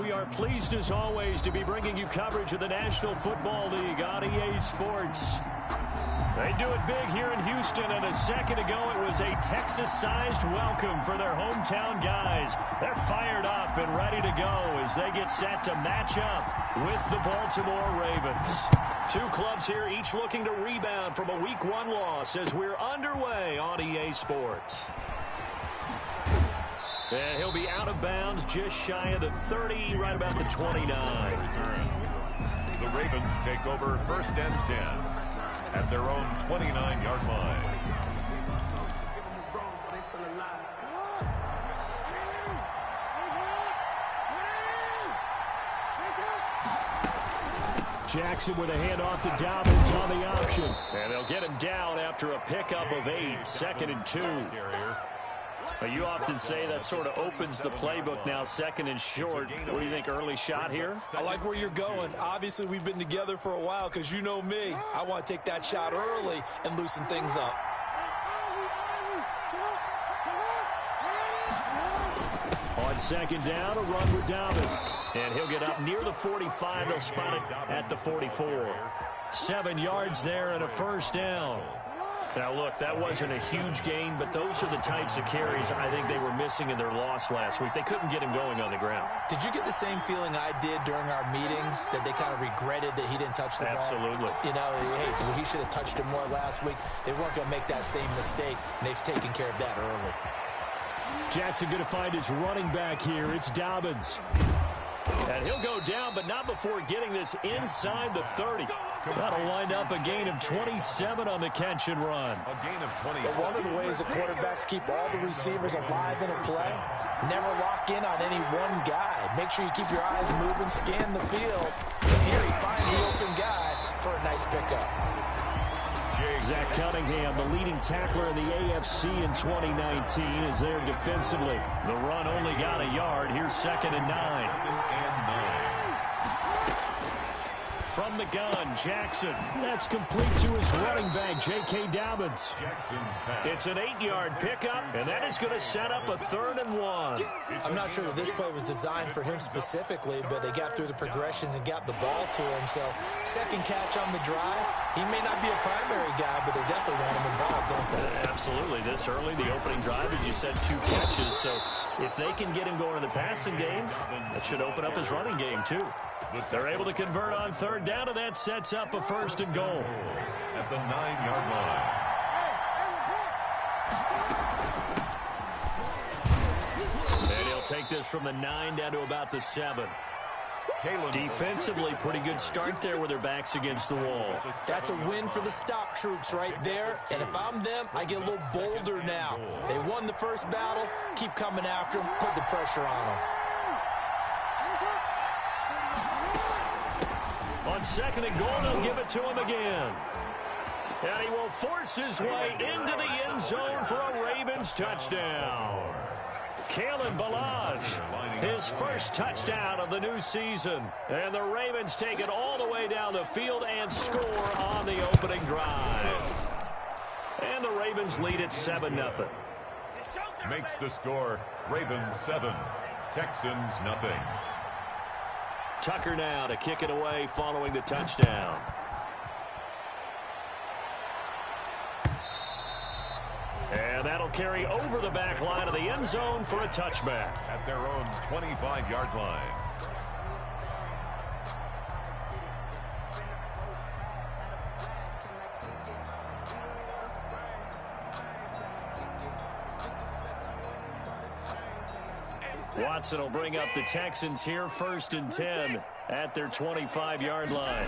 We are pleased as always to be bringing you coverage of the National Football League on EA Sports. They do it big here in Houston, and a second ago it was a Texas-sized welcome for their hometown guys. They're fired up and ready to go as they get set to match up with the Baltimore Ravens. Two clubs here, each looking to rebound from a Week 1 loss as we're underway on EA Sports. And he'll be out of bounds just shy of the 30, right about the 29. The Ravens take over 1st and 10 at their own 29-yard line. Jackson with a handoff to Dobbins on the option. And they'll get him down after a pickup of 8, 2nd and 2. But you often say that sort of opens the playbook now, 2nd and short. What do you think, early shot here? I like where you're going. Obviously, we've been together for a while because you know me. I want to take that shot early and loosen things up. On 2nd down, a run with Dobbins. And he'll get up near the 45. They'll spot it at the 44. 7 yards there and a 1st down. Now, look, that wasn't a huge gain, but those are the types of carries I think they were missing in their loss last week. They couldn't get him going on the ground. Did you get the same feeling I did during our meetings, that they kind of regretted that he didn't touch the ball? Absolutely. You know, hey, he should have touched it more last week. They weren't going to make that same mistake, and they've taken care of that early. Jackson going to find his running back here. It's Dobbins. And he'll go down, but not before getting this inside the 30. That'll wind up a gain of 27 on the catch and run. A gain of 27. But one of the ways the quarterbacks keep all the receivers alive in a play, never lock in on any one guy. Make sure you keep your eyes moving, scan the field. And here he finds the open guy for a nice pickup. Zach Cunningham, the leading tackler in the AFC in 2019, is there defensively. The run only got a yard. Here's 2nd and 9. From the gun, Jackson. That's complete to his running back, J.K. Dobbins. It's an 8-yard pickup, and that is going to set up a 3rd and 1. I'm not sure that this play was designed for him specifically, but they got through the progressions and got the ball to him. So, 2nd catch on the drive. He may not be a primary guy, but they definitely want him involved, don't they? Absolutely. This early, the opening drive, as you said, 2 catches. So, if they can get him going in the passing game, that should open up his running game, too. They're able to convert on 3rd down, and that sets up a 1st and goal. At the 9-yard line. And he'll take this from the 9 down to about the 7. Defensively, pretty good start there with their backs against the wall. That's a win for the stop troops right there. And if I'm them, I get a little bolder now. They won the first battle. Keep coming after them. Put the pressure on them. On 2nd and goal, they'll give it to him again. And he will force his way into the end zone for a Ravens touchdown. Kalen Ballage, his first touchdown of the new season. And the Ravens take it all the way down the field and score on the opening drive. And the Ravens lead it 7-0. Makes the score Ravens 7, Texans nothing. Tucker now to kick it away following the touchdown. And that'll carry over the back line of the end zone for a touchback. At their own 25-yard line. Watson will bring up the Texans here, 1st and 10 at their 25-yard line.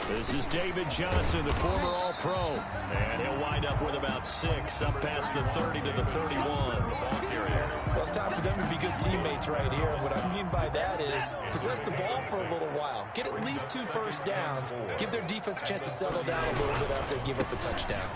This is David Johnson, the former All-Pro. And he'll wind up with about 6, up past the 30 to the 31. Well, it's time for them to be good teammates right here. What I mean by that is possess the ball for a little while. Get at least 2 first downs. Give their defense a chance to settle down a little bit after they give up a touchdown.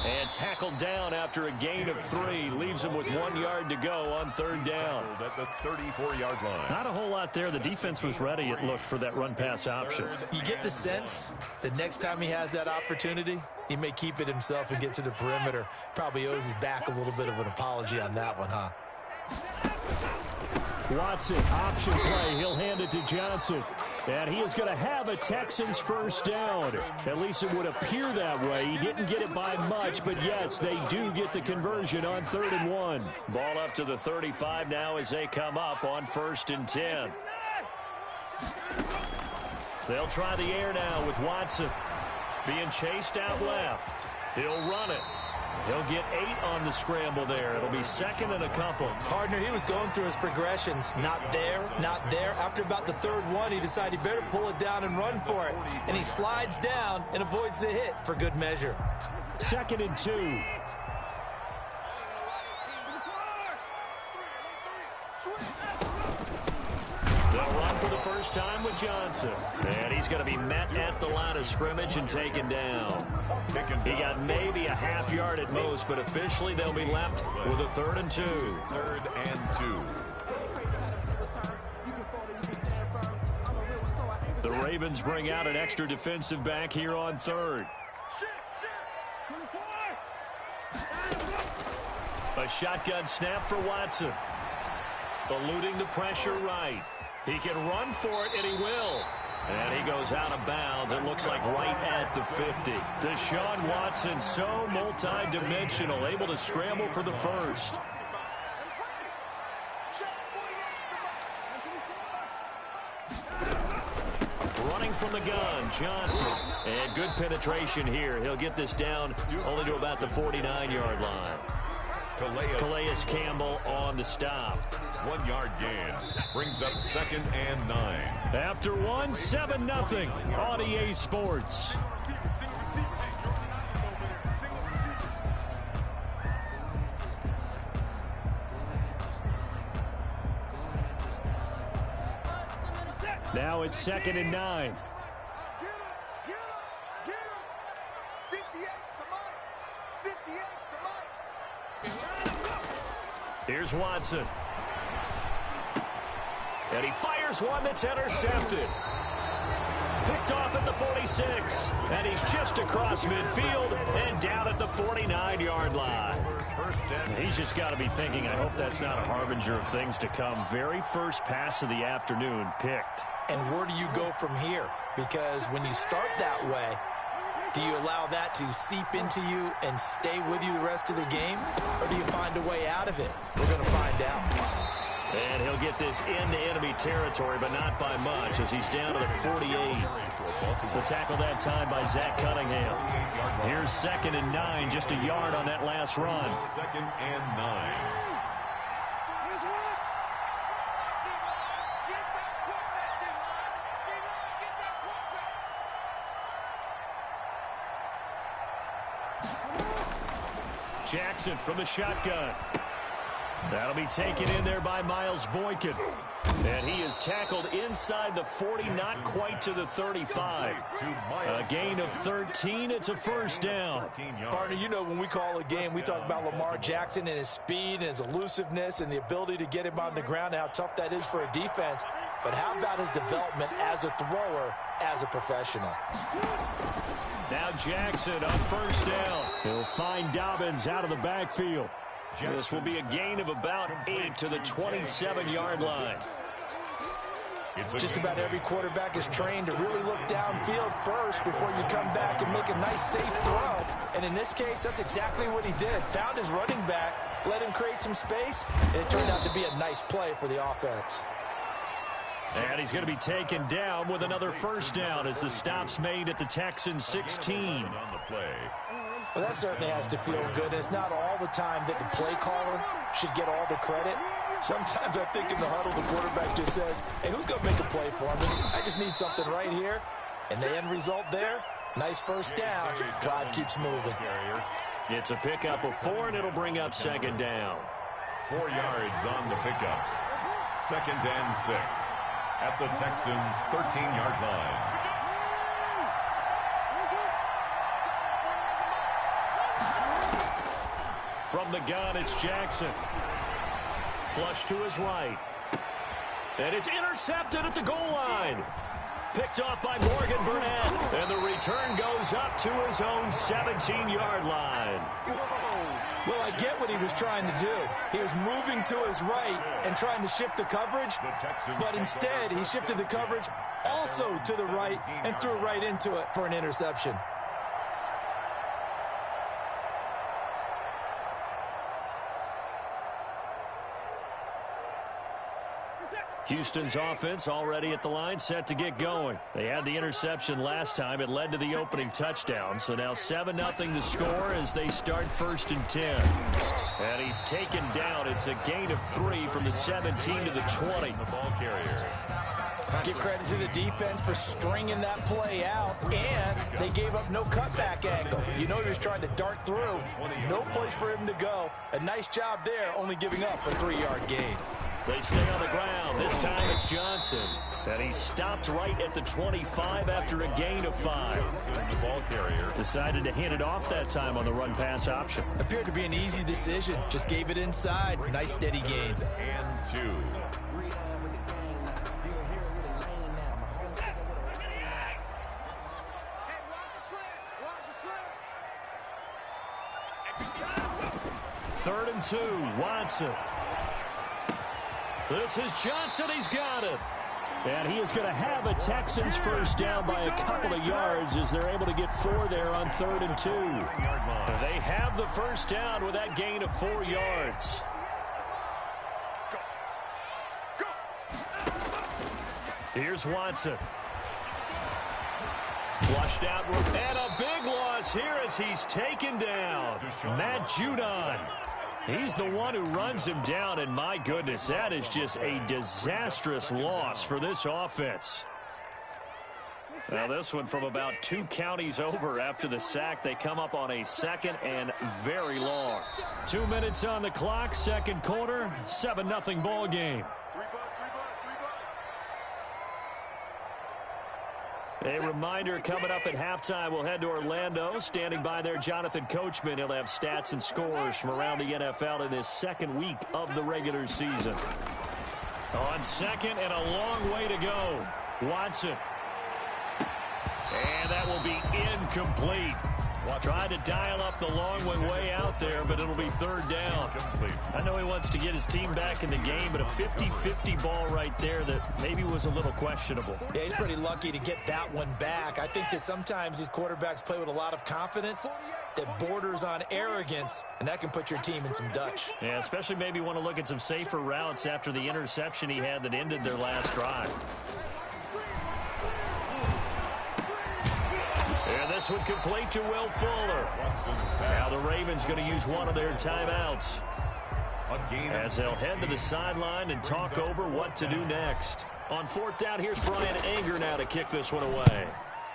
And tackled down after a gain of 3. Leaves him with 1 yard to go on 3rd down. At the 34-yard line. Not a whole lot there. The defense was ready, it looked, for that run-pass option. You get the sense that next time he has that opportunity, he may keep it himself and get to the perimeter. Probably owes his back a little bit of an apology on that one, huh? Watson, option play. He'll hand it to Johnson. And he is going to have a Texans first down. At least it would appear that way. He didn't get it by much, but yes, they do get the conversion on 3rd and 1. Ball up to the 35 now as they come up on 1st and 10. They'll try the air now with Watson being chased out left. He'll run it. He'll get 8 on the scramble there. It'll be 2nd and a couple. Partner, he was going through his progressions. Not there, not there. After about the 3rd one, he decided he better pull it down and run for it. And he slides down and avoids the hit for good measure. 2nd and 2. They'll run for the first time with Johnson. And he's going to be met at the line of scrimmage and taken down. He got maybe a half yard at most, but officially they'll be left with a 3rd and 2. 3rd and 2. The Ravens bring out an extra defensive back here on 3rd. A shotgun snap for Watson. Eluding the pressure right. He can run for it, and he will. And he goes out of bounds. It looks like right at the 50. Deshaun Watson, so multi-dimensional, able to scramble for the first. Running from the gun, Johnson. And good penetration here. He'll get this down only to about the 49-yard line. Calais Campbell on the stop. 1 yard gain. Brings up 2nd and 9. After 1, 7-0 on EA Sports. Now it's 2nd and 9. Here's Watson. And he fires one that's intercepted. Picked off at the 46. And he's just across midfield and down at the 49-yard line. He's just got to be thinking, I hope that's not a harbinger of things to come. Very first pass of the afternoon picked. And where do you go from here? Because when you start that way, do you allow that to seep into you and stay with you the rest of the game? Or do you find a way out of it? We're going to find out. And he'll get this into enemy territory, but not by much, as he's down to the 48. The tackle that time by Zach Cunningham. Here's 2nd and 9, just a yard on that last run. 2nd and 9. Jackson from the shotgun. That'll be taken in there by Miles Boykin. And he is tackled inside the 40, not quite to the 35. A gain of 13. It's a first down. Partner, you know when we call a game, we talk about Lamar Jackson and his speed and his elusiveness and the ability to get him on the ground and how tough that is for a defense. But how about his development as a thrower, as a professional? Now Jackson on first down. He'll find Dobbins out of the backfield. This will be a gain of about 8 to the 27-yard line. Just about every quarterback is trained to really look downfield first before you come back and make a nice, safe throw. And in this case, that's exactly what he did. Found his running back, let him create some space, and it turned out to be a nice play for the offense. And he's going to be taken down with another first down as the stop's made at the Texans 16. On the play. Well, that certainly has to feel good. It's not all the time that the play caller should get all the credit. Sometimes I think in the huddle, the quarterback just says, hey, who's going to make a play for me? I just need something right here. And the end result there, nice first down. Drive keeps moving. It's a pickup of 4, and it'll bring up 2nd down. 4 yards on the pickup. 2nd and 6 at the Texans' 13-yard line. From the gun, it's Jackson. Flush to his right. And it's intercepted at the goal line. Picked off by Morgan Burnett. And the return goes up to his own 17-yard line. Well, I get what he was trying to do. He was moving to his right and trying to shift the coverage, but instead he shifted the coverage also to the right and threw right into it for an interception. Houston's offense already at the line, set to get going. They had the interception last time. It led to the opening touchdown. So now 7-0 the score as they start 1st and 10. And he's taken down. It's a gain of 3 from the 17 to the 20. The ball carrier. Give credit to the defense for stringing that play out, and they gave up no cutback angle. You know he was trying to dart through. No place for him to go. A nice job there, only giving up a 3-yard gain. They stay on the ground. This time it's Johnson. And he stopped right at the 25 after a gain of 5. The ball carrier. Decided to hand it off that time on the run-pass option. Appeared to be an easy decision. Just gave it inside. Nice steady gain. And 2. Third and 2, Watson. This is Johnson. He's got it. And he is going to have a Texans first down by a couple of yards as they're able to get 4 there on 3rd and 2. They have the first down with that gain of 4 yards. Here's Watson. Flushed out, and a big loss here as he's taken down. Matt Judon. He's the one who runs him down, and my goodness, that is just a disastrous loss for this offense. Now this one from about 2 counties over after the sack. They come up on a 2nd and very long. 2 minutes on the clock, 2nd quarter, 7-0 ball game. A reminder coming up at halftime, we'll head to Orlando. Standing by there, Jonathan Coachman. He'll have stats and scores from around the NFL in this 2nd week of the regular season. On 2nd and a long way to go. Watson. And that will be incomplete. Tried to dial up the long one way out there, but it'll be 3rd down. I know he wants to get his team back in the game, but a 50-50 ball right there that maybe was a little questionable. Yeah, he's pretty lucky to get that one back. I think that sometimes these quarterbacks play with a lot of confidence that borders on arrogance, and that can put your team in some Dutch. Yeah, especially maybe want to look at some safer routes after the interception he had that ended their last drive. And this one complete to Will Fuller. Now the Ravens going to use one of their timeouts as they'll head to the sideline and talk over what to do next. On 4th down, here's Brian Anger now to kick this one away.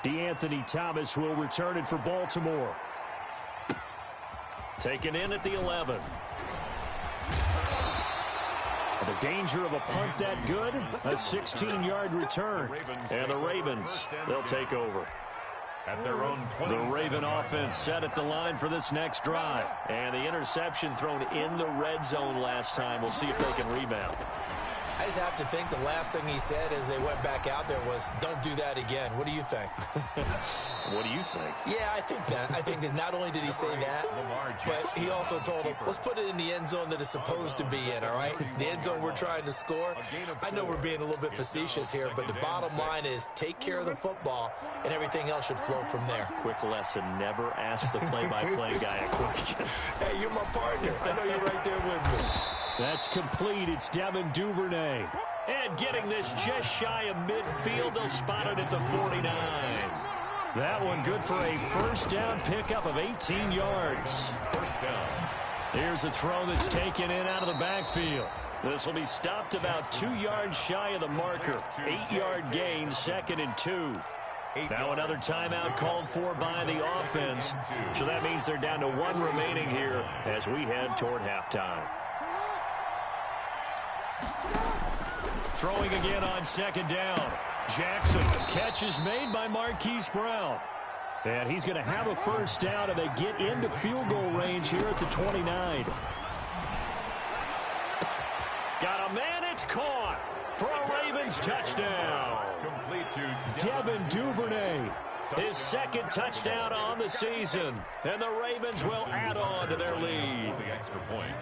DeAnthony Thomas will return it for Baltimore. Taken in at the 11. The danger of a punt that good, a 16-yard return. And the Ravens, they'll take over. At their own 20. The Raven offense set at the line for this next drive. And the interception thrown in the red zone last time. We'll see if they can rebound. I just have to think the last thing he said as they went back out there was, don't do that again. What do you think? What do you think? Yeah, I think that. I think that not only did he say that, but he also told him, let's put it in the end zone that it's supposed to be in, all right? The end zone we're trying to score. I know we're being a little bit facetious here, but the bottom line is take care of the football, and everything else should flow from there. Quick lesson, never ask the play-by-play guy a question. Hey, you're my partner. I know you're right there with me. That's complete. It's Devin Duvernay. And getting this just shy of midfield. They'll spot it at the 49. That one good for a first down pickup of 18 yards. First down. Here's a throw that's taken in out of the backfield. This will be stopped about 2 yards shy of the marker. 8-yard gain, 2nd and 2. Now another timeout called for by the offense. So that means they're down to 1 remaining here as we head toward halftime. Throwing again on 2nd down. Jackson. Catch is made by Marquise Brown. And he's going to have a first down, and they get into field goal range here at the 29. Got a man. It's caught for a Ravens touchdown. Complete to Devin Duvernay. His second touchdown on the season. And the Ravens will add on to their lead.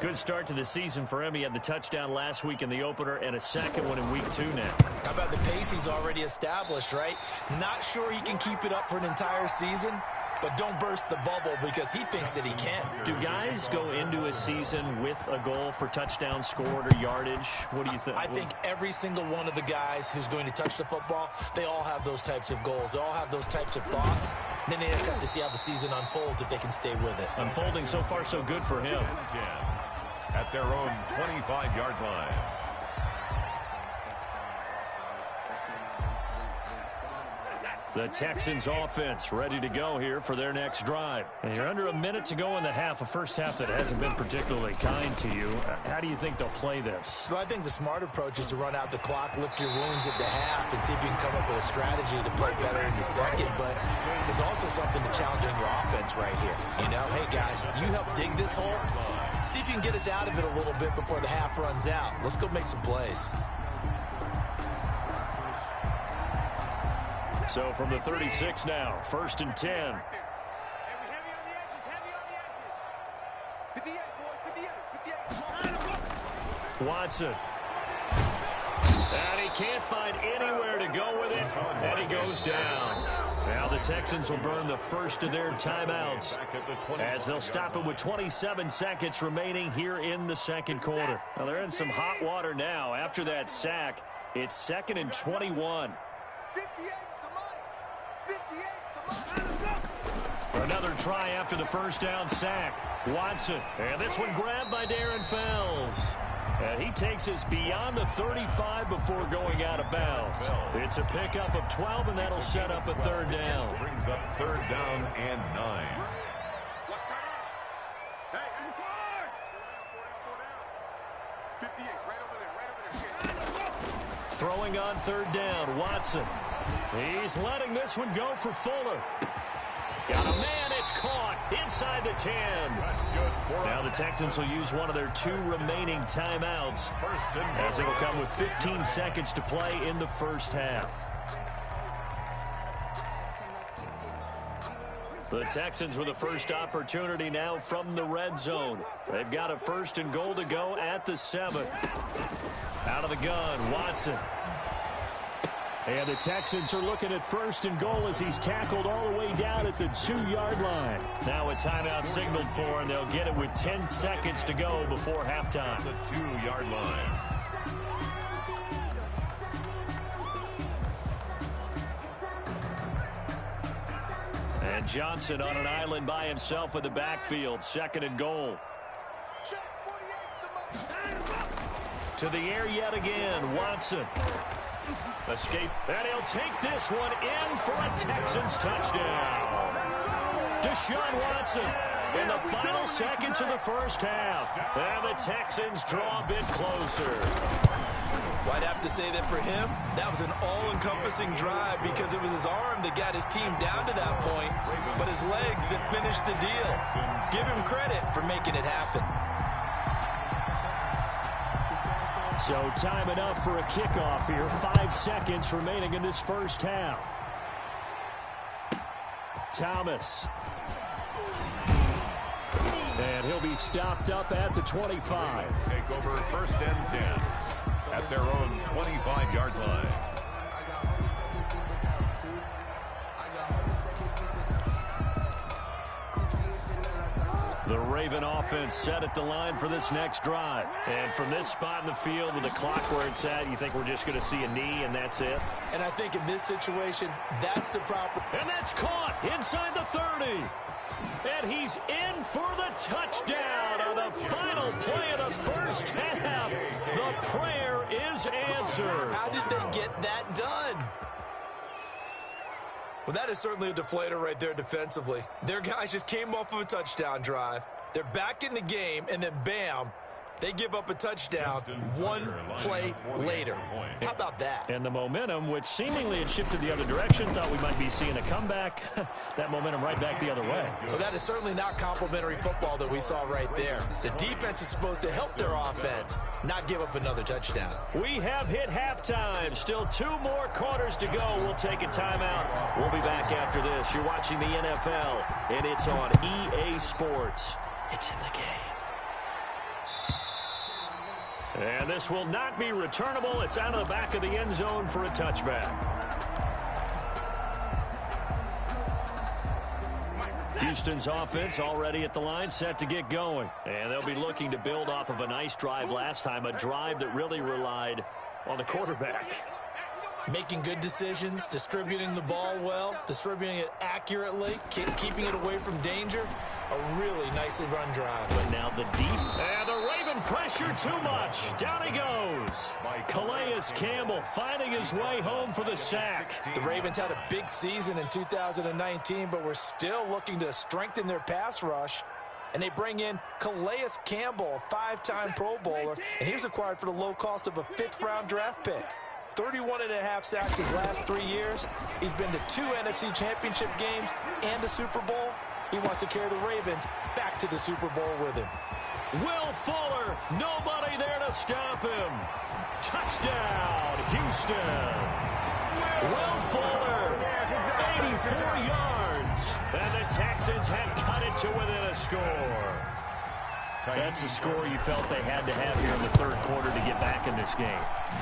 Good start to the season for him. He had the touchdown last week in the opener and a second one in week 2 now. How about the pace he's already established, right? Not sure he can keep it up for an entire season, but don't burst the bubble because he thinks that he can. Do guys go into a season with a goal for touchdown scored or yardage? What do you think? I think every single one of the guys who's going to touch the football, they all have those types of goals. They all have those types of thoughts. And then they just have to see how the season unfolds if they can stay with it. Unfolding so far so good for him. At their own 25-yard line. The Texans offense ready to go here for their next drive. And you're under a minute to go in the half, a first half that hasn't been particularly kind to you. How do you think they'll play this? Well, I think the smart approach is to run out the clock, lick your wounds at the half, and see if you can come up with a strategy to play better in the second. But there's also something to challenge on your offense right here. You know, hey, guys, you help dig this hole. See if you can get us out of it a little bit before the half runs out. Let's go make some plays. So from the 36 now, 1st and 10. Watson. And he can't find anywhere to go with it, and he goes down. Now the Texans will burn the first of their timeouts as they'll stop it with 27 seconds remaining here in the second quarter. Now they're in some hot water now. After that sack, it's 2nd and 21. Another try after the first down sack. Watson. And this one grabbed by Darren Fells. And he takes us beyond the 35 before going out of bounds. It's a pickup of 12, and that'll set up a third down. Brings up 3rd down and 9. Throwing on 3rd down, Watson. He's letting this one go for Fuller. Got a man, it's caught inside the 10. Now the Texans will use one of their 2 remaining timeouts as it will come with 15 seconds to play in the first half. The Texans with the first opportunity now from the red zone. They've got a 1st and goal to go at the 7. Out of the gun, Watson. And the Texans are looking at 1st and goal as he's tackled all the way down at the 2-yard line. Now a timeout signaled for, and they'll get it with 10 seconds to go before halftime. The 2-yard line. And Johnson on an island by himself in the backfield. 2nd and goal. To the air yet again, Watson. Escape, and he'll take this one in for a Texans touchdown. Deshaun Watson in the final seconds of the first half. And the Texans draw a bit closer. Well, I'd have to say that for him, that was an all-encompassing drive because it was his arm that got his team down to that point, but his legs that finished the deal. Give him credit for making it happen. So time enough for a kickoff here. 5 seconds remaining in this first half. Thomas. And he'll be stopped up at the 25. Take over 1st and 10 at their own 25-yard line. The Raven offense set at the line for this next drive. And from this spot in the field with the clock where it's at, you think we're just going to see a knee and that's it? And I think in this situation, that's the proper... And that's caught inside the 30. And he's in for the touchdown on the final play of the first half. The prayer is answered. How did they get that done? Well, that is certainly a deflator right there defensively. Their guys just came off of a touchdown drive. They're back in the game, and then bam, They give up a touchdown one play later. How about that? And the momentum, which seemingly had shifted the other direction, thought we might be seeing a comeback. That momentum right back the other way. Well, that is certainly not complimentary football that we saw right there. The defense is supposed to help their offense, not give up another touchdown. We have hit halftime. Still 2 more quarters to go. We'll take a timeout. We'll be back after this. You're watching the NFL, and it's on EA Sports. It's in the game. And this will not be returnable. It's out of the back of the end zone for a touchback. Houston's offense already at the line, set to get going. And they'll be looking to build off of a nice drive last time, a drive that really relied on the quarterback. Making good decisions, distributing the ball well, distributing it accurately, keeping it away from danger. A really nicely run drive. But now the deep. And the Raven pressure too much. Down he goes. Calais Campbell finding his way home for the sack. The Ravens had a big season in 2019, but we're still looking to strengthen their pass rush. And they bring in Calais Campbell, a 5-time Pro Bowler, and he was acquired for the low cost of a 5th-round draft pick. 31.5 sacks his last 3 years. He's been to 2 NFC Championship games and a Super Bowl. He wants to carry the Ravens back to the Super Bowl with him. Will Fuller, nobody there to stop him. Touchdown, Houston. Will Fuller, 84 yards. And the Texans have cut it to within a score. That's a score you felt they had to have here in the third quarter to get back in this game.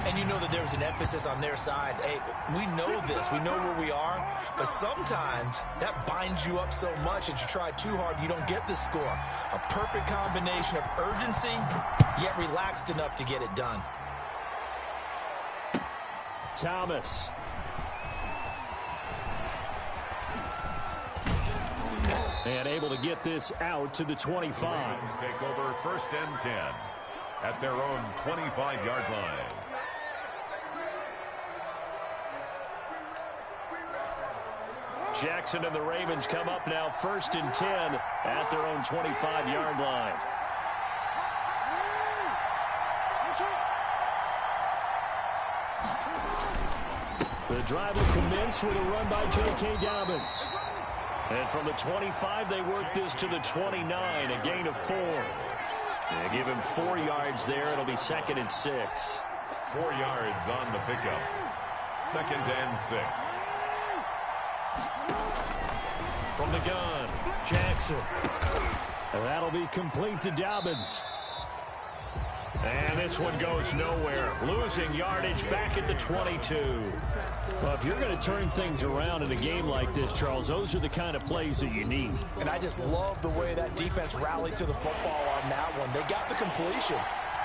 And you know that there was an emphasis on their side. Hey, we know this. We know where we are. But sometimes that binds you up so much that you try too hard, you don't get the score. A perfect combination of urgency, yet relaxed enough to get it done. Thomas. And able to get this out to the 25. Take over 1st and 10 at their own 25-yard line. Jackson and the Ravens come up now 1st and 10 at their own 25-yard line. The drive will commence with a run by J.K. Dobbins. And from the 25, they work this to the 29, a gain of 4. They give him 4 yards there. It'll be 2nd and 6. 4 yards on the pickup. 2nd and 6. From the gun, Jackson. And that'll be complete to Dobbins. And this one goes nowhere. Losing yardage back at the 22. Well, if you're going to turn things around in a game like this, Charles, those are the kind of plays that you need. And I just love the way that defense rallied to the football on that one. They got the completion,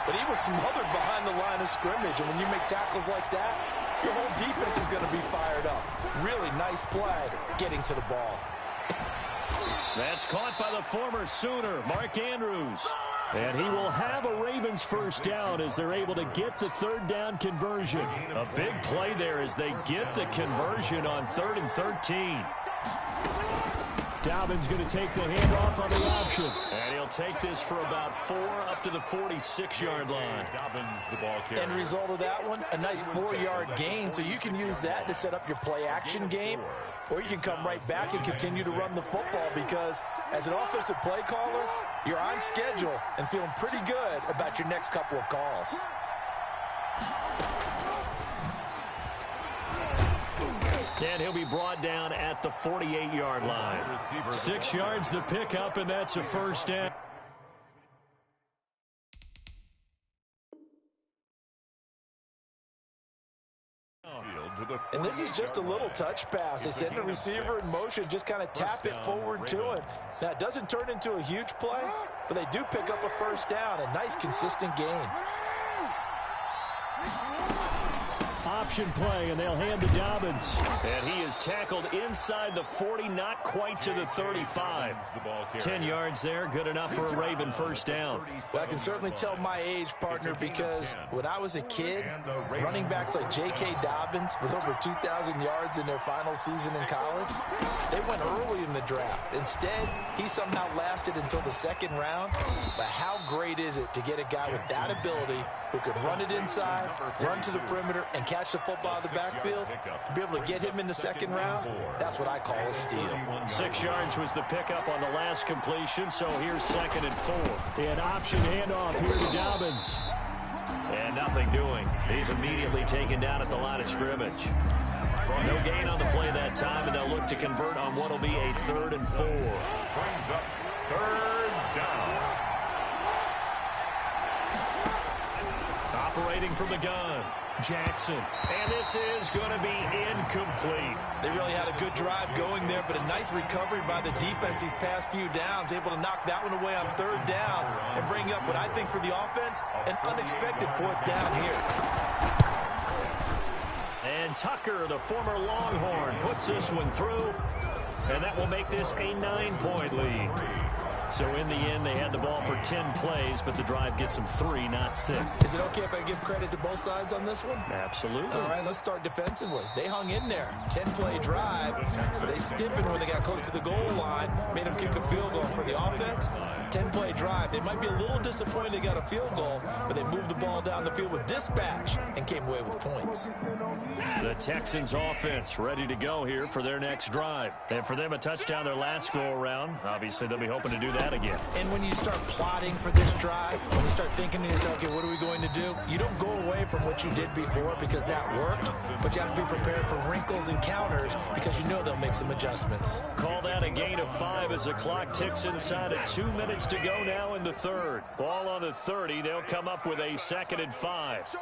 but he was smothered behind the line of scrimmage. And when you make tackles like that, your whole defense is going to be fired up. Really nice play getting to the ball. That's caught by the former Sooner, Mark Andrews. And he will have a Ravens first down as they're able to get the 3rd down conversion. A big play there as they get the conversion on 3rd and 13. Dobbins going to take the handoff on the option. And he'll take this for about 4 up to the 46-yard line. Dobbins, the ball carrier. End result of that one, a nice 4-yard gain. So you can use that to set up your play-action game. Or you can come right back and continue to run the football because as an offensive play caller, you're on schedule and feeling pretty good about your next couple of calls. And he'll be brought down at the 48-yard line. 6 yards the pickup, and that's a first down. And this is just a little touch pass. They send the receiver in motion, just kind of tap it forward to him. Now, it doesn't turn into a huge play, but they do pick up a first down. A nice, consistent gain. option play, and they'll hand to Dobbins. And he is tackled inside the 40, not quite to the 35. 10 yards there, good enough for a Raven first down. Well, I can certainly tell my age, partner, because when I was a kid, running backs like J.K. Dobbins with over 2,000 yards in their final season in college, they went early in the draft. Instead, he somehow lasted until the second round. But how great is it to get a guy with that ability who can run it inside, run to the perimeter, and catch the football out of the backfield? To be able to get him in the second round, that's what I call a steal. 6 yards was the pickup on the last completion, so here's 2nd and 4. An option handoff here to Dobbins. And nothing doing. He's immediately taken down at the line of scrimmage. No gain on the play that time, and they'll look to convert on what will be a 3rd and 4. Brings up 3rd down. Operating from the gun, Jackson. And this is going to be incomplete. They really had a good drive going there, but a nice recovery by the defense these past few downs, able to knock that one away on 3rd down and bring up what I think for the offense, an unexpected 4th down here. And Tucker, the former Longhorn, puts this one through, and that will make this a 9-point lead. So in the end, they had the ball for 10 plays, but the drive gets them 3, not 6. Is it okay if I give credit to both sides on this one? Absolutely. All right, let's start defensively. They hung in there. 10-play drive, but they stiffened when they got close to the goal line, made them kick a field goal. For the offense, 10-play drive. They might be a little disappointed they got a field goal, but they moved the ball down the field with dispatch and came away with points. The Texans offense ready to go here for their next drive. And for them, a touchdown their last go-around. Obviously, they'll be hoping to do that again. And when you start plotting for this drive, when you start thinking to yourself, okay, what are we going to do? You don't go away from what you did before because that worked, but you have to be prepared for wrinkles and counters because you know they'll make some adjustments. Call that a gain of 5 as the clock ticks inside of 2 minutes to go now in the 3rd. Ball on the 30. They'll come up with a 2nd and 5.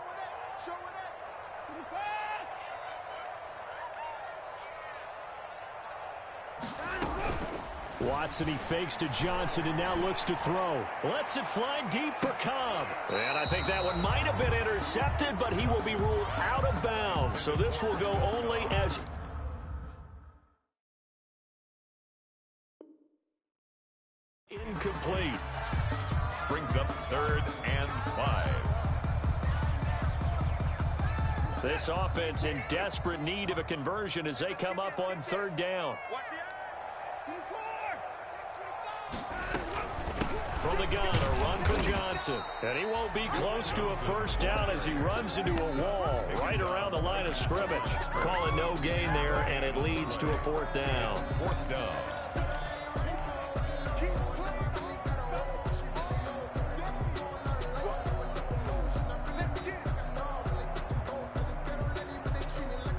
Watson, he fakes to Johnson and now looks to throw. Lets it fly deep for Cobb. And I think that one might have been intercepted, but he will be ruled out of bounds. So this will go only as... incomplete. Brings up 3rd and 5. This offense in desperate need of a conversion as they come up on 3rd down. From the gun, a run for Johnson. And he won't be close to a 1st down as he runs into a wall right around the line of scrimmage. Call it no gain there, and it leads to a 4th down. 4th down.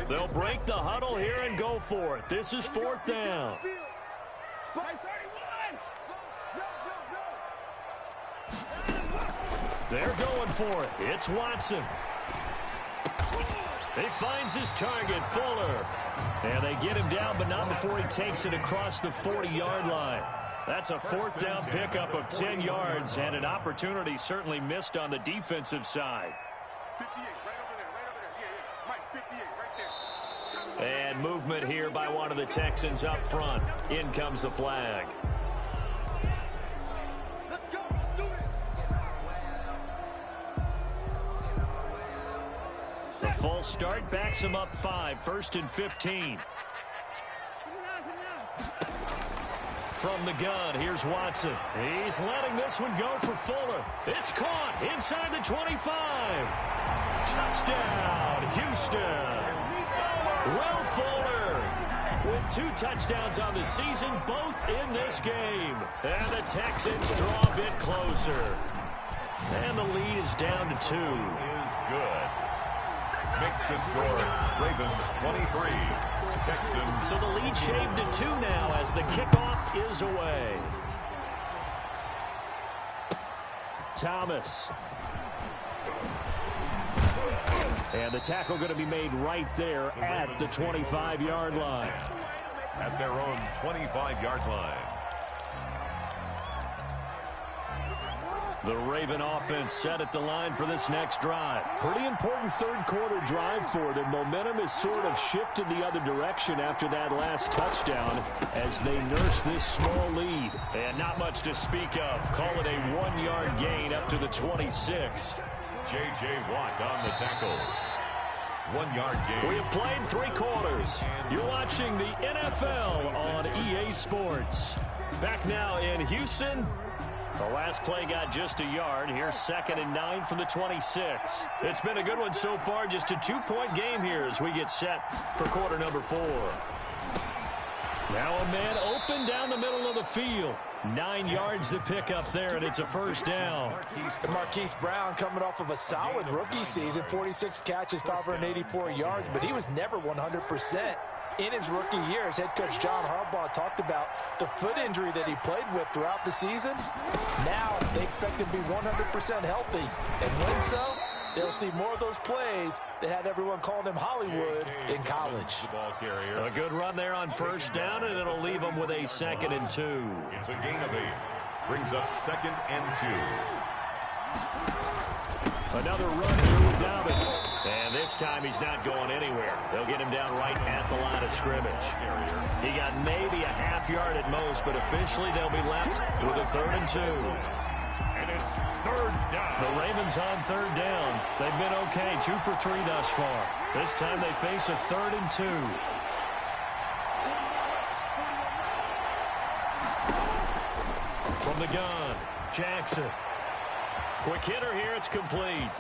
They'll break the huddle here and go for it. This is 4th down. They're going for it. It's Watson. He finds his target, Fuller. And they get him down, but not before he takes it across the 40-yard line. That's a 4th down pickup of 10 yards, and an opportunity certainly missed on the defensive side. 58, right over there. Mike, 58, right there. And movement here by one of the Texans up front. In comes the flag. Let's go. Do it. The false start backs him up 5, 1st and 15. From the gun, here's Watson. He's letting this one go for Fuller. It's caught inside the 25. Touchdown, Houston. Will Fuller with 2 touchdowns on the season, both in this game. And the Texans draw a bit closer. And the lead is down to 2. Is good. Makes the score Ravens 23, Texans. So the lead shaved to 2 now as the kickoff is away. Thomas. And the tackle going to be made right there at the 25-yard line. At their own 25-yard line. The Raven offense set at the line for this next drive. Pretty important third-quarter drive for them. Momentum has sort of shifted the other direction after that last touchdown as they nurse this small lead. And not much to speak of. Call it a 1-yard gain up to the 26. J.J. Watt on the tackle. 1-yard gain. We have played 3 quarters. You're watching the NFL on EA Sports. Back now in Houston. The last play got just a yard. Here's 2nd and 9 from the 26. It's been a good one so far. Just a 2-point game here as we get set for quarter number 4. Now a man open down the middle of the field. 9 yards to pick up there, and it's a first down. Marquise Brown coming off of a solid rookie season. 46 catches, 584 yards, but he was never 100%. In his rookie years, head coach John Harbaugh talked about the foot injury that he played with throughout the season. Now they expect him to be 100% healthy. And when so, they'll see more of those plays that had everyone calling him Hollywood in college. A good run there on first down, and it'll leave them with a 2nd and 2. It's a gain of 8. Brings up 2nd and 2. Another run here with Dobbins. And this time he's not going anywhere. They'll get him down right at the line of scrimmage. He got maybe a half yard at most, but officially they'll be left with a 3rd and 2. And it's 3rd down. The Ravens on 3rd down. They've been okay, 2 for 3 thus far. This time they face a 3rd and 2. From the gun, Jackson. Quick hitter here, it's complete.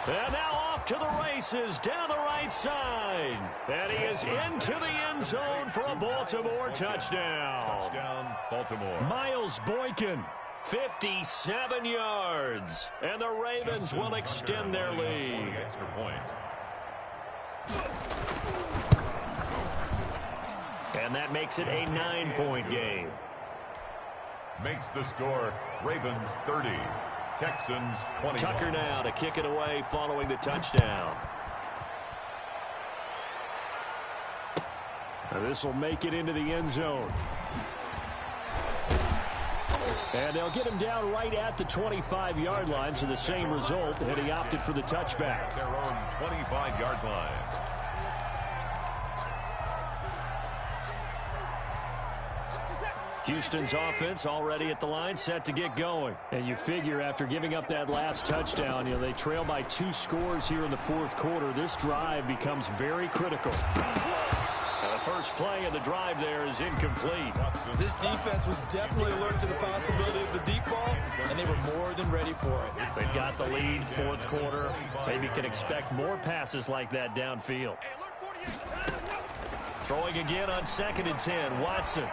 And now off to the races down the right side. And he is into the end zone for a Baltimore touchdown. Touchdown, Baltimore. Miles Boykin, 57 yards. And the Ravens will extend their lead. Extra point. And that makes it a 9-point game. Makes the score Ravens 30, Texans 20. Tucker now to kick it away following the touchdown. This will make it into the end zone. And they'll get him down right at the 25-yard line, so the same result, and he opted for the touchback. Their own 25-yard line. Houston's offense already at the line, set to get going. And you figure after giving up that last touchdown, they trail by 2 scores here in the 4th quarter. This drive becomes very critical. The first play of the drive there is incomplete. This defense was definitely alert to the possibility of the deep ball, and they were more than ready for it. They've got the lead, 4th quarter. Maybe can expect more passes like that downfield. Throwing again on 2nd and 10, Watson.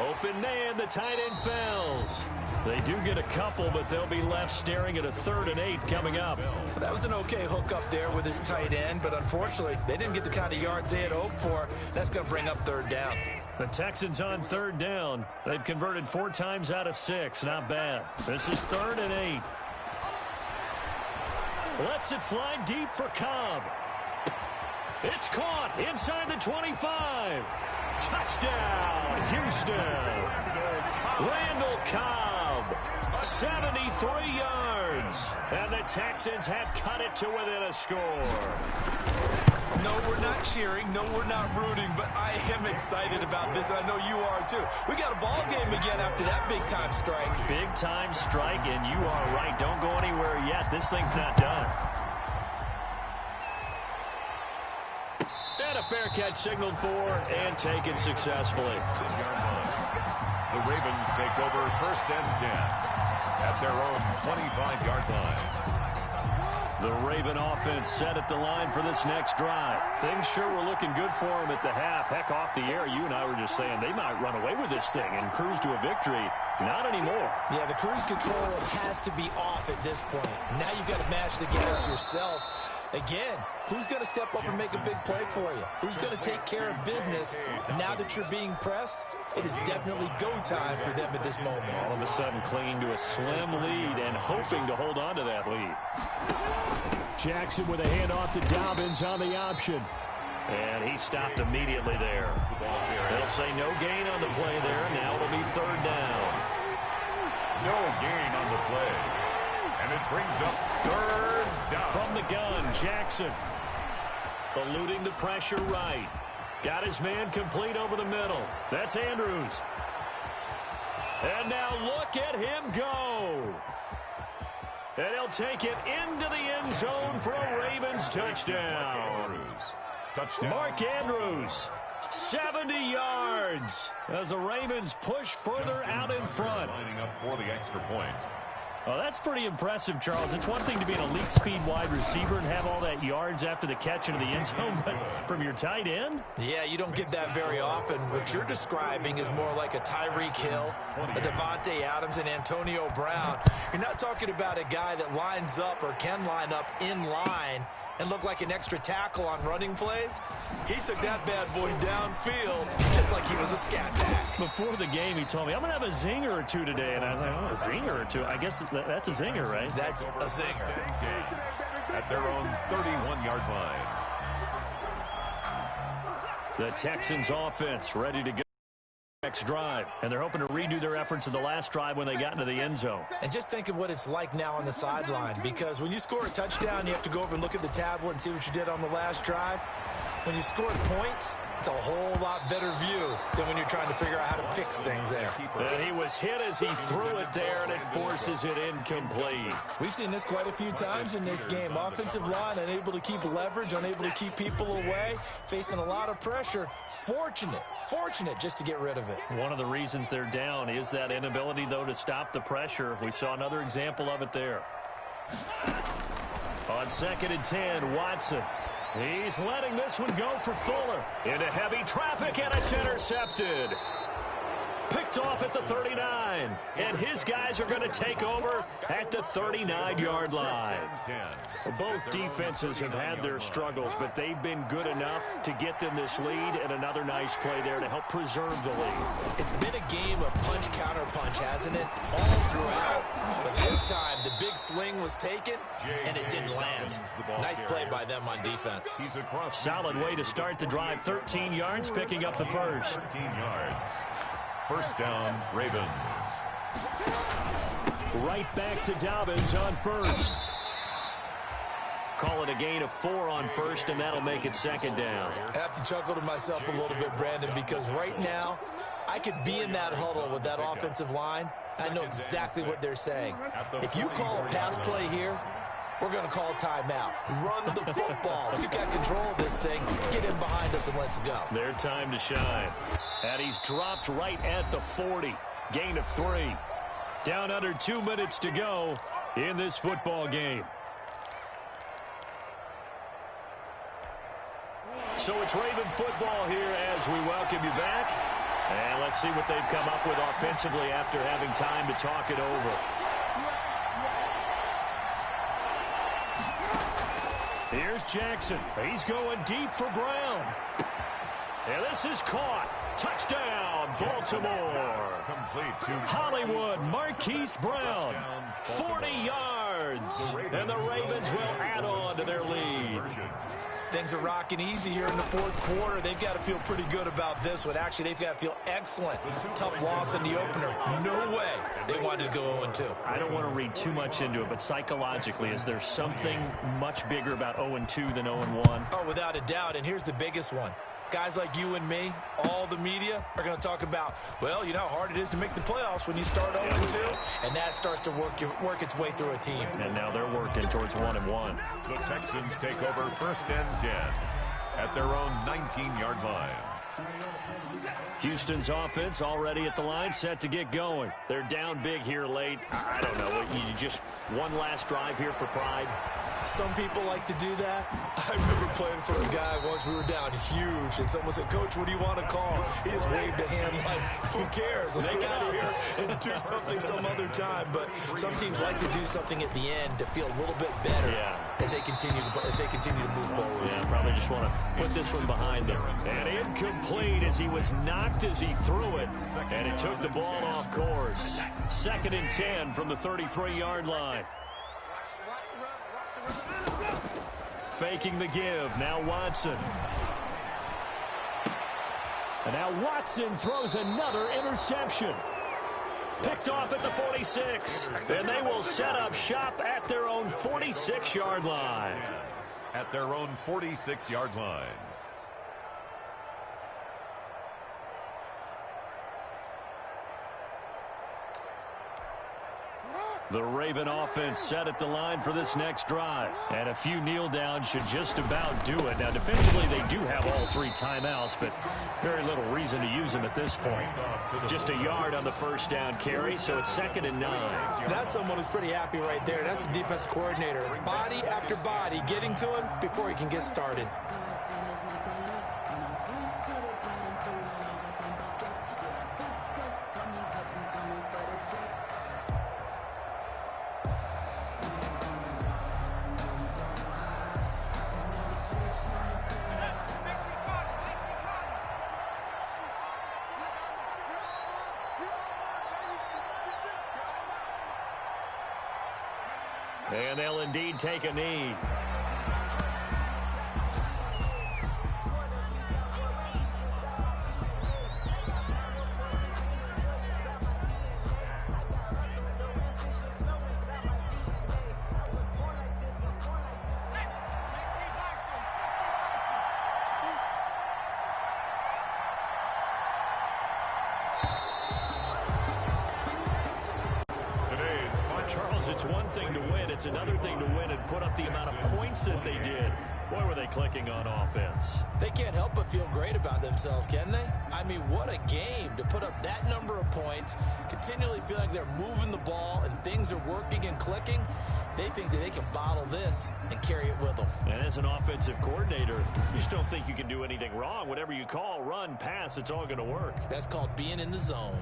Open man, the tight end fails. They do get a couple, but they'll be left staring at a 3rd and 8 coming up. That was an okay hook up there with his tight end, but unfortunately, they didn't get the kind of yards they had hoped for. That's going to bring up 3rd down. The Texans on 3rd down. They've converted 4 times out of 6. Not bad. This is 3rd and 8. Lets it fly deep for Cobb. It's caught inside the 25. Touchdown, Houston. Randall Cobb, 73 yards. And the Texans have cut it to within a score. No, we're not cheering. No, we're not rooting. But I am excited about this, and I know you are too. We got a ball game again after that big-time strike. Big-time strike, and you are right. Don't go anywhere yet. This thing's not done. And a fair catch signaled for and taken successfully. The Ravens take over 1st and 10 at their own 25-yard line. The Raven offense set at the line for this next drive. Things sure were looking good for them at the half. Heck, off the air, you and I were just saying they might run away with this thing and cruise to a victory. Not anymore. Yeah, the cruise control has to be off at this point. Now you've got to match the gas yourself. Again, who's going to step up and make a big play for you? Who's going to take care of business now that you're being pressed? It is definitely go time for them at this moment. All of a sudden clinging to a slim lead and hoping to hold on to that lead. Jackson with a handoff to Dobbins on the option. And he stopped immediately there. They'll say no gain on the play there. Now it'll be 3rd down. No gain on the play. And it brings up third down. From the gun, Jackson. Eluding the pressure right. Got his man complete over the middle. That's Andrews. And now look at him go. And he'll take it into the end zone for a Ravens touchdown. Mark Andrews, 70 yards as the Ravens push further out in front. Lining up for the extra point. Oh, that's pretty impressive, Charles. It's one thing to be an elite speed wide receiver and have all that yards after the catch into the end zone, but from your tight end? Yeah, you don't get that very often. What you're describing is more like a Tyreek Hill, a Devontae Adams, and Antonio Brown. You're not talking about a guy that lines up or can line up in line and look like an extra tackle on running plays. He took that bad boy downfield just like he was a scat back. Before the game, he told me, I'm going to have a zinger or two today. And I was like, oh, a zinger or two? I guess that's a zinger, right? That's a zinger. At their own 31-yard line. The Texans offense ready to go. Next drive, and they're hoping to redo their efforts in the last drive when they got into the end zone. And just think of what it's like now on the sideline, because when you score a touchdown, you have to go over and look at the tablet and see what you did on the last drive. When you score points, it's a whole lot better view than when you're trying to figure out how to fix things there. And he was hit as he threw it there, and it forces it incomplete. We've seen this quite a few times in this game. Offensive line unable to keep leverage, unable to keep people away, facing a lot of pressure. Fortunate just to get rid of it. One of the reasons they're down is that inability, though, to stop the pressure. We saw another example of it there. On 2nd and 10, Watson. He's letting this one go for Fuller. Into heavy traffic, and it's intercepted. Picked off at the 39. And his guys are going to take over at the 39-yard line. Both defenses have had their struggles, but they've been good enough to get them this lead, and another nice play there to help preserve the lead. It's been a game of punch-counter-punch, hasn't it? All throughout. But this time, the big swing was taken, and it didn't land. Nice play by them on defense. Solid way to start the drive. 13 yards, picking up the first. 13 yards. First down, Ravens. Right back to Dobbins on first. Call it a gain of 4 on first, and that'll make it 2nd down. I have to chuckle to myself a little bit, Brandon, because right now, I could be in that huddle with that offensive line. I know exactly what they're saying. If you call a pass play here, we're going to call a timeout. Run the football. You've got control of this thing. Get in behind us and let's go. Their time to shine. And he's dropped right at the 40. Gain of 3. Down under 2 minutes to go in this football game. So it's Raven football here as we welcome you back. And let's see what they've come up with offensively after having time to talk it over. Here's Jackson. He's going deep for Brown. And this is caught. Touchdown, Baltimore. Complete to Hollywood, Marquise Brown. 40 yards. And the Ravens will add on to their lead. Things are rocking easy here in the 4th quarter. They've got to feel pretty good about this one. Actually, they've got to feel excellent. Tough loss in the opener. No way they wanted to go 0-2. I don't want to read too much into it, but psychologically, is there something much bigger about 0-2 than 0-1? Oh, without a doubt, and here's the biggest one. Guys like you and me, all the media, are going to talk about, well, you know how hard it is to make the playoffs when you start 0-2, and that starts to work its way through a team. And now they're working towards 1-1. the Texans take over 1st and 10 at their own 19-yard line. Houston's offense already at the line, set to get going. They're down big here late. I don't know. You just one last drive here for pride. Some people like to do that. I remember playing for a guy once. We were down huge, and someone said, "Coach, what do you want to call?" He just waved a hand like, "Who cares? Let's get out of here and do something some other time." But some teams like to do something at the end to feel a little bit better as they continue to move forward. Yeah, probably just want to put this one behind them. And incomplete as he was knocked as he threw it, and it took the ball off course. 2nd and 10 from the 33-yard line. Faking the give. Now Watson. And now Watson throws another interception. Picked off at the 46. And they will set up shop at their own 46-yard line. At their own 46-yard line. The Raven offense set at the line for this next drive. And a few kneel downs should just about do it. Now, defensively, they do have all 3 timeouts, but very little reason to use them at this point. Just a yard on the first down carry, so it's 2nd and 9. That's someone who's pretty happy right there. That's the defense coordinator. Body after body getting to him before he can get started. And they'll indeed take a knee. Charles, it's one thing to win. It's another thing to win and put up the amount of points that they did. Boy, were they clicking on offense. They can't help but feel great about themselves, can they? I mean, what a game to put up that number of points, continually feel like they're moving the ball and things are working and clicking. They think that they can bottle this and carry it with them. And as an offensive coordinator, you just don't think you can do anything wrong. Whatever you call, run, pass, it's all going to work. That's called being in the zone.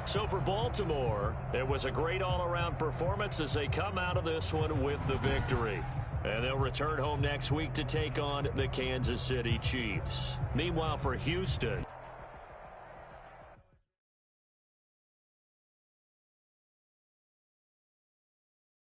So for Baltimore, it was a great all-around performance as they come out of this one with the victory. And they'll return home next week to take on the Kansas City Chiefs. Meanwhile, for Houston,